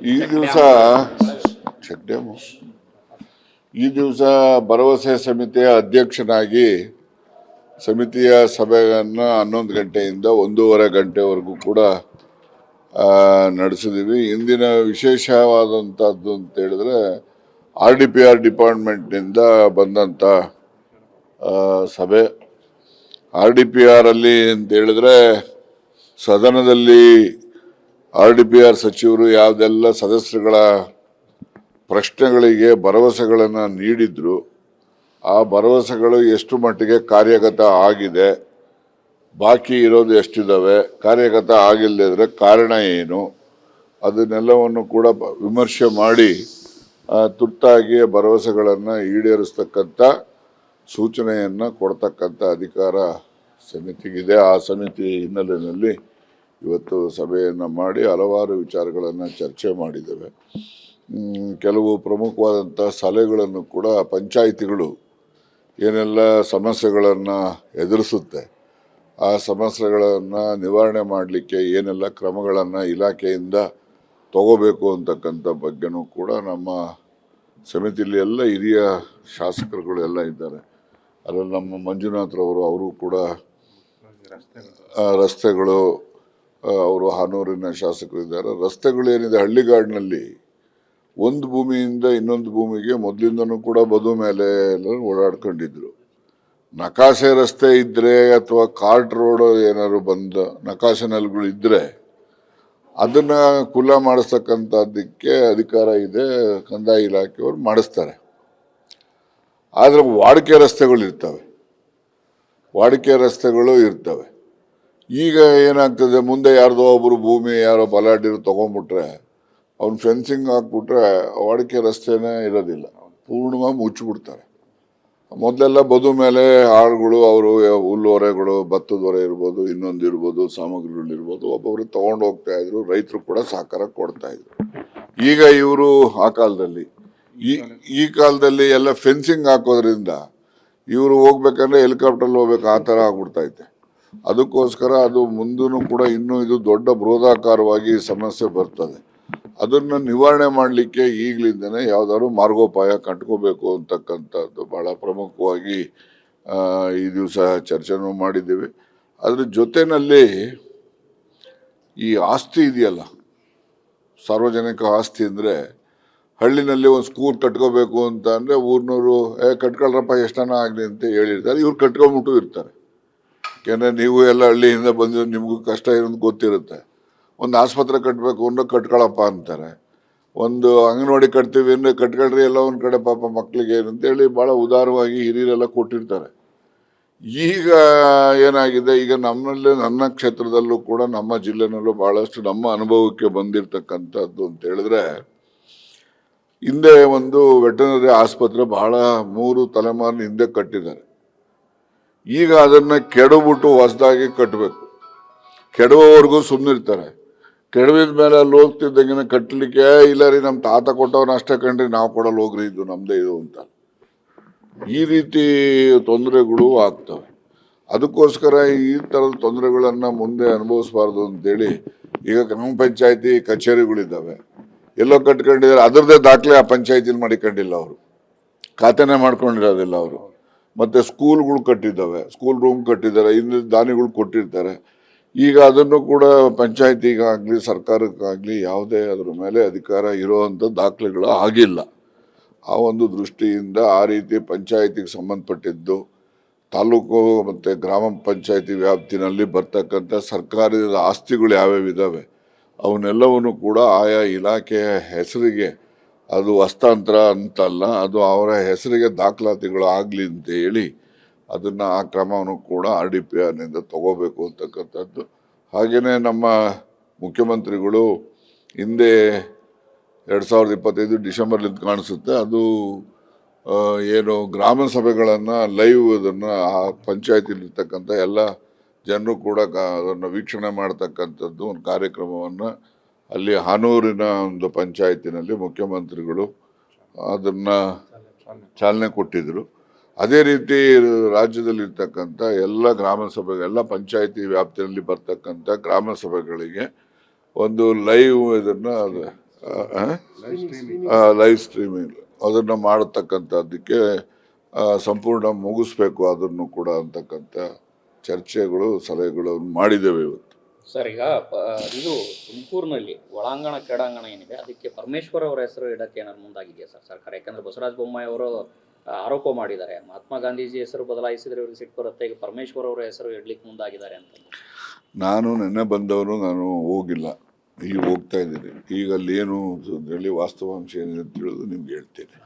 ಈ ದಿವಸ check dam ಈ ದಿವಸ ಭರವಸೆ ಸಮಿತಿಯ ಅಧ್ಯಕ್ಷನಾಗಿ ಸಮಿತಿಯ ಸಭೆಯನ್ನು 11 ಗಂಟೆಯಿಂದ 1:30 ಗಂಟೆವರೆಗೂ ಕೂಡ ನಡೆಸಿದ್ದೀವಿ. ಇಂದಿನ ವಿಶೇಷವಾದಂಥದ್ದು ಅಂತ ಹೇಳಿದ್ರೆ RDPR ಡಿಪಾರ್ಟ್ಮೆಂಟ್ನಿಂದ ಬಂದಂಥ ಸಭೆ. RDPR ಅಲ್ಲಿ ಅಂತ ಹೇಳಿದ್ರೆ ಸದನದಲ್ಲಿ RDPR ಸಚಿವರು ಯಾವುದೆಲ್ಲ ಸದಸ್ಯರುಗಳ ಪ್ರಶ್ನೆಗಳಿಗೆ ಭರವಸೆಗಳನ್ನು ನೀಡಿದ್ರು, ಆ ಭರವಸೆಗಳು ಎಷ್ಟು ಮಟ್ಟಿಗೆ ಕಾರ್ಯಗತ ಆಗಿದೆ, ಬಾಕಿ ಇರೋದು ಎಷ್ಟಿದ್ದಾವೆ, ಕಾರ್ಯಗತ ಆಗಿಲ್ಲದಿದ್ರೆ ಕಾರಣ ಏನು, ಅದನ್ನೆಲ್ಲವನ್ನು ಕೂಡ ವಿಮರ್ಶೆ ಮಾಡಿ ತುರ್ತಾಗಿ ಭರವಸೆಗಳನ್ನು ಈಡೇರಿಸ್ತಕ್ಕಂಥ ಸೂಚನೆಯನ್ನು ಕೊಡ್ತಕ್ಕಂಥ ಅಧಿಕಾರ ಸಮಿತಿಗಿದೆ. ಆ ಸಮಿತಿ ಹಿನ್ನೆಲೆಯಲ್ಲಿ ಇವತ್ತು ಸಭೆಯನ್ನು ಮಾಡಿ ಹಲವಾರು ವಿಚಾರಗಳನ್ನು ಚರ್ಚೆ ಮಾಡಿದ್ದೇವೆ. ಕೆಲವು ಪ್ರಮುಖವಾದಂಥ ಸಲಹೆಗಳನ್ನು ಕೂಡ ಪಂಚಾಯಿತಿಗಳು ಏನೆಲ್ಲ ಸಮಸ್ಯೆಗಳನ್ನು ಎದುರಿಸುತ್ತೆ, ಆ ಸಮಸ್ಯೆಗಳನ್ನು ನಿವಾರಣೆ ಮಾಡಲಿಕ್ಕೆ ಏನೆಲ್ಲ ಕ್ರಮಗಳನ್ನು ಇಲಾಖೆಯಿಂದ ತಗೋಬೇಕು ಅಂತಕ್ಕಂಥ ಬಗ್ಗೆನೂ ಕೂಡ ನಮ್ಮ ಸಮಿತಿಯಲ್ಲಿ ಎಲ್ಲ ಹಿರಿಯ ಶಾಸಕರುಗಳು ಎಲ್ಲ ಇದ್ದಾರೆ. ಅದರಲ್ಲಿ ನಮ್ಮ ಮಂಜುನಾಥ್ರವರು, ಅವರು ಕೂಡ ರಸ್ತೆಗಳು, ಅವರು ಹಾನೂರಿನ ಶಾಸಕರು ಇದ್ದಾರೆ. ರಸ್ತೆಗಳು ಏನಿದೆ ಹಳ್ಳಿಗಾಡಿನಲ್ಲಿ ಒಂದು ಭೂಮಿಯಿಂದ ಇನ್ನೊಂದು ಭೂಮಿಗೆ ಮೊದಲಿಂದನೂ ಕೂಡ ಬದು ಮೇಲೆ ಎಲ್ಲ ಓಡಾಡ್ಕೊಂಡಿದ್ರು. ನಕಾಶೆ ರಸ್ತೆ ಇದ್ದರೆ ಅಥವಾ ಕಾರ್ಟ್ ರೋಡ್ ಏನಾದ್ರು ಬಂದು ನಕಾಶೆ ನೆಲಗಳು ಇದ್ದರೆ ಅದನ್ನು ಕುಲ ಮಾಡಿಸ್ತಕ್ಕಂಥದ್ದಕ್ಕೆ ಅಧಿಕಾರ ಇದೆ, ಕಂದಾಯ ಇಲಾಖೆಯವರು ಮಾಡಿಸ್ತಾರೆ. ಆದರೆ ವಾಡಿಕೆ ರಸ್ತೆಗಳು ಇರ್ತವೆ. ಈಗ ಏನಾಗ್ತದೆ, ಮುಂದೆ ಯಾರ್ದೋ ಒಬ್ಬರು ಭೂಮಿ ಯಾರೋ ಬಲಾಢ್ಯರು ತೊಗೊಂಡ್ಬಿಟ್ರೆ ಅವ್ನು ಫೆನ್ಸಿಂಗ್ ಹಾಕ್ಬಿಟ್ರೆ ವಾಡಿಕೆ ರಸ್ತೆನೇ ಇರೋದಿಲ್ಲ, ಪೂರ್ಣವಾಗಿ ಮುಚ್ಚಿಬಿಡ್ತಾರೆ. ಮೊದಲೆಲ್ಲ ಬದು ಮೇಲೆ ಆಳುಗಳು, ಅವರು ಹುಲ್ಲೊರೆಗಳು, ಭತ್ತದ ಹೊರೆ ಇರ್ಬೋದು, ಇನ್ನೊಂದು ಇರ್ಬೋದು, ಸಾಮಗ್ರಿಗಳಿರ್ಬೋದು, ಒಬ್ಬೊಬ್ರು ತೊಗೊಂಡು ಹೋಗ್ತಾ ಇದ್ರು. ರೈತರು ಕೂಡ ಸಹಕಾರ ಕೊಡ್ತಾ ಇದ್ರು. ಈಗ ಇವರು ಆ ಕಾಲದಲ್ಲಿ ಈ ಕಾಲದಲ್ಲಿ ಎಲ್ಲ ಫೆನ್ಸಿಂಗ್ ಹಾಕೋದ್ರಿಂದ ಇವರು ಹೋಗ್ಬೇಕಂದ್ರೆ ಹೆಲಿಕಾಪ್ಟರ್ ಹೋಗ್ಬೇಕು, ಆ ಥರ ಆಗ್ಬಿಡ್ತೈತೆ. ಅದಕ್ಕೋಸ್ಕರ ಅದು ಮುಂದೂ ಕೂಡ ಇನ್ನೂ ಇದು ದೊಡ್ಡ ಬೃಹದಾಕಾರವಾಗಿ ಸಮಸ್ಯೆ ಬರ್ತದೆ. ಅದನ್ನು ನಿವಾರಣೆ ಮಾಡಲಿಕ್ಕೆ ಈಗಲಿಂದನೇ ಯಾವುದಾದ್ರು ಮಾರ್ಗೋಪಾಯ ಕಂಡ್ಕೋಬೇಕು ಅಂತಕ್ಕಂಥದ್ದು ಭಾಳ ಪ್ರಮುಖವಾಗಿ ಈ ದಿವಸ ಚರ್ಚೆನೂ ಮಾಡಿದ್ದೀವಿ. ಅದ್ರ ಜೊತೆಯಲ್ಲಿ ಈ ಆಸ್ತಿ ಇದೆಯಲ್ಲ, ಸಾರ್ವಜನಿಕ ಆಸ್ತಿ ಅಂದರೆ ಹಳ್ಳಿನಲ್ಲಿ ಒಂದು ಸ್ಕೂಲ್ ಕಟ್ಕೋಬೇಕು ಅಂತ ಅಂದರೆ ಊರ್ನವರು ಕಟ್ಕೊಳ್ರಪ್ಪ ಎಷ್ಟನ ಆಗಲಿ ಅಂತ ಹೇಳಿರ್ತಾರೆ. ಇವ್ರು ಕಟ್ಕೊಂಡ್ಬಿಟ್ಟು ಇರ್ತಾರೆ. ಯಾಕೆಂದರೆ ನೀವು ಎಲ್ಲ ಹಳ್ಳಿಯಿಂದ ಬಂದಿರೋ ನಿಮಗೂ ಕಷ್ಟ ಇರೋದು ಗೊತ್ತಿರುತ್ತೆ. ಒಂದು ಆಸ್ಪತ್ರೆ ಕಟ್ಟಬೇಕು ಅಂದ್ರೆ ಕಟ್ಕೊಳಪ್ಪ ಅಂತಾರೆ. ಒಂದು ಅಂಗನವಾಡಿ ಕಟ್ತೀವಿ ಅಂದರೆ ಕಟ್ಕೊಳ್ರಿ ಎಲ್ಲ ಒಂದು ಕಡೆ ಪಾಪ ಮಕ್ಕಳಿಗೆ ಅಂತೇಳಿ ಭಾಳ ಉದಾರವಾಗಿ ಹಿರಿಯರೆಲ್ಲ ಕೊಟ್ಟಿರ್ತಾರೆ. ಈಗ ಏನಾಗಿದೆ, ಈಗ ನನ್ನ ಕ್ಷೇತ್ರದಲ್ಲೂ ಕೂಡ ನಮ್ಮ ಜಿಲ್ಲೆನಲ್ಲೂ ಭಾಳಷ್ಟು ನಮ್ಮ ಅನುಭವಕ್ಕೆ ಬಂದಿರತಕ್ಕಂಥದ್ದು ಅಂತ ಹೇಳಿದ್ರೆ, ಹಿಂದೆ ಒಂದು ವೆಟರ್ನರಿ ಆಸ್ಪತ್ರೆ ಬಹಳ 3 ತಲೆಮಾರಿನ ಹಿಂದೆ ಕಟ್ಟಿದ್ದಾರೆ. ಈಗ ಅದನ್ನು ಕೆಡಬಿಟ್ಟು ಹೊಸದಾಗಿ ಕಟ್ಟಬೇಕು. ಕೆಡವೋವರೆಗೂ ಸುಮ್ಮನಿರ್ತಾರೆ. ಕೆಡವಿದ ಮೇಲೆ ಅಲ್ಲಿ ಹೋಗ್ತಿದ್ದಂಗೆ ಕಟ್ಟಲಿಕ್ಕೆ ಇಲ್ಲ ರೀ, ನಮ್ಮ ತಾತ ಕೊಟ್ಟವನ್ನ ಅಷ್ಟೇ ಕಂಡ್ರಿ, ನಾವು ಕೊಡಲ್ಲ ಹೋಗ್ರಿ, ಇದು ನಮ್ಮದೇ ಇದು ಅಂತ. ಈ ರೀತಿ ತೊಂದರೆಗಳು ಆಗ್ತವೆ. ಅದಕ್ಕೋಸ್ಕರ ಈ ಥರದ ತೊಂದರೆಗಳನ್ನು ಮುಂದೆ ಅನುಭವಿಸಬಾರ್ದು ಅಂತೇಳಿ ಈಗ ಗ್ರಾಮ ಪಂಚಾಯತಿ ಕಚೇರಿಗಳಿದ್ದಾವೆ, ಎಲ್ಲೋ ಕಟ್ಕೊಂಡಿದ್ದಾರೆ. ಅದರದ್ದೇ ದಾಖಲೆ ಆ ಪಂಚಾಯತಿಲಿ ಮಾಡಿಕೊಂಡಿಲ್ಲ, ಅವರು ಖಾತೆನೇ ಮಾಡ್ಕೊಂಡಿರೋದಿಲ್ಲ ಅವರು. ಮತ್ತು ಸ್ಕೂಲ್ಗಳು ಕಟ್ಟಿದ್ದಾವೆ, ಸ್ಕೂಲ್ ರೂಮ್ ಕಟ್ಟಿದ್ದಾರೆ, ಇನ್ನು ದಾನಿಗಳು ಕೊಟ್ಟಿರ್ತಾರೆ. ಈಗ ಅದನ್ನು ಕೂಡ ಪಂಚಾಯತಿಗಾಗಲಿ ಸರ್ಕಾರಕ್ಕಾಗಲಿ ಯಾವುದೇ ಅದ್ರ ಮೇಲೆ ಅಧಿಕಾರ ಇರೋವಂಥ ದಾಖಲೆಗಳು ಆಗಿಲ್ಲ. ಆ ಒಂದು ದೃಷ್ಟಿಯಿಂದ ಆ ರೀತಿ ಪಂಚಾಯತಿಗೆ ಸಂಬಂಧಪಟ್ಟಿದ್ದು ತಾಲೂಕು ಮತ್ತು ಗ್ರಾಮ ಪಂಚಾಯತಿ ವ್ಯಾಪ್ತಿನಲ್ಲಿ ಬರ್ತಕ್ಕಂಥ ಸರ್ಕಾರಿ ಆಸ್ತಿಗಳು ಯಾವ್ಯಾವ ಇದ್ದಾವೆ ಅವನ್ನೆಲ್ಲವನ್ನು ಕೂಡ ಆಯಾ ಇಲಾಖೆಯ ಹೆಸರಿಗೆ ಅದು ಹಸ್ತಾಂತರ ಅಂತಲ್ಲ, ಅದು ಅವರ ಹೆಸರಿಗೆ ದಾಖಲಾತಿಗಳು ಆಗಲಿ ಅಂತ ಹೇಳಿ ಅದನ್ನು ಆ ಕ್ರಮವನ್ನು ಕೂಡ RDPRನಿಂದ ತಗೋಬೇಕು ಅಂತಕ್ಕಂಥದ್ದು. ಹಾಗೆಯೇ ನಮ್ಮ ಮುಖ್ಯಮಂತ್ರಿಗಳು ಹಿಂದೆ 2025 ಡಿಸೆಂಬರ್ಲಿಂದ ಕಾಣಿಸುತ್ತೆ, ಅದು ಏನು ಗ್ರಾಮ ಸಭೆಗಳನ್ನು ಲೈವ್ ಅದನ್ನು ಆ ಪಂಚಾಯತಿಲಿರ್ತಕ್ಕಂಥ ಎಲ್ಲ ಜನರು ಕೂಡ ಅದನ್ನು ವೀಕ್ಷಣೆ ಮಾಡ್ತಕ್ಕಂಥದ್ದು ಒಂದು ಕಾರ್ಯಕ್ರಮವನ್ನು ಅಲ್ಲಿ ಹಾನೂರಿನ ಒಂದು ಪಂಚಾಯತಿನಲ್ಲಿ ಮುಖ್ಯಮಂತ್ರಿಗಳು ಅದನ್ನು ಚಾಲನೆ ಕೊಟ್ಟಿದ್ದರು. ಅದೇ ರೀತಿ ರಾಜ್ಯದಲ್ಲಿರ್ತಕ್ಕಂಥ ಎಲ್ಲ ಗ್ರಾಮ ಸಭೆಗೆ, ಎಲ್ಲ ಪಂಚಾಯತಿ ವ್ಯಾಪ್ತಿಯಲ್ಲಿ ಬರ್ತಕ್ಕಂಥ ಗ್ರಾಮ ಸಭೆಗಳಿಗೆ ಒಂದು ಲೈವ್ ಇದನ್ನು ಲೈವ್ ಸ್ಟ್ರೀಮಿಂಗ್ ಅದನ್ನು ಮಾಡತಕ್ಕಂಥದ್ದಕ್ಕೆ ಸಂಪೂರ್ಣ ಮುಗಿಸ್ಬೇಕು ಅದನ್ನು ಕೂಡ ಅಂತಕ್ಕಂಥ ಚರ್ಚೆಗಳು ಸಲಹೆಗಳು ಮಾಡಿದ್ದೇವೆ ಇವತ್ತು. ಸರ್, ಈಗ ಇದು ತುಮಕೂರಿನಲ್ಲಿ ಒಳಾಂಗಣ ಕ್ರೀಡಾಂಗಣ ಏನಿದೆ ಅದಕ್ಕೆ ಪರಮೇಶ್ವರ್ ಅವರ ಹೆಸರು ಇಡಕ್ಕೆ ಏನಾದ್ರು ಮುಂದಾಗಿದೆಯಾ ಸರ್ ಸರ್ಕಾರ? ಯಾಕಂದ್ರೆ ಬಸವರಾಜ ಬೊಮ್ಮಾಯಿ ಅವರು ಆರೋಪ ಮಾಡಿದ್ದಾರೆ, ಮಹಾತ್ಮ ಗಾಂಧೀಜಿ ಹೆಸರು ಬದಲಾಯಿಸಿದ್ರೆ ಇವ್ರಿಗೆ ಸಿಟ್ಟು ಬರುತ್ತೆ, ಈಗ ಪರಮೇಶ್ವರ್ ಅವರ ಹೆಸರು ಇಡ್ಲಿಕ್ಕೆ ಮುಂದಾಗಿದ್ದಾರೆ ಅಂತ. ನಾನು ನೆನ್ನೆ ಬಂದವರು, ನಾನು ಹೋಗಿಲ್ಲ, ಈಗ ಹೋಗ್ತಾ ಇದ್ದೀನಿ. ಈಗ ಅಲ್ಲಿ ಏನು ವಾಸ್ತವಾಂಶ ಏನಿದೆ ಅಂತ ತಿಳಿದು ನಿಮ್ಗೆ ಹೇಳ್ತೇನೆ.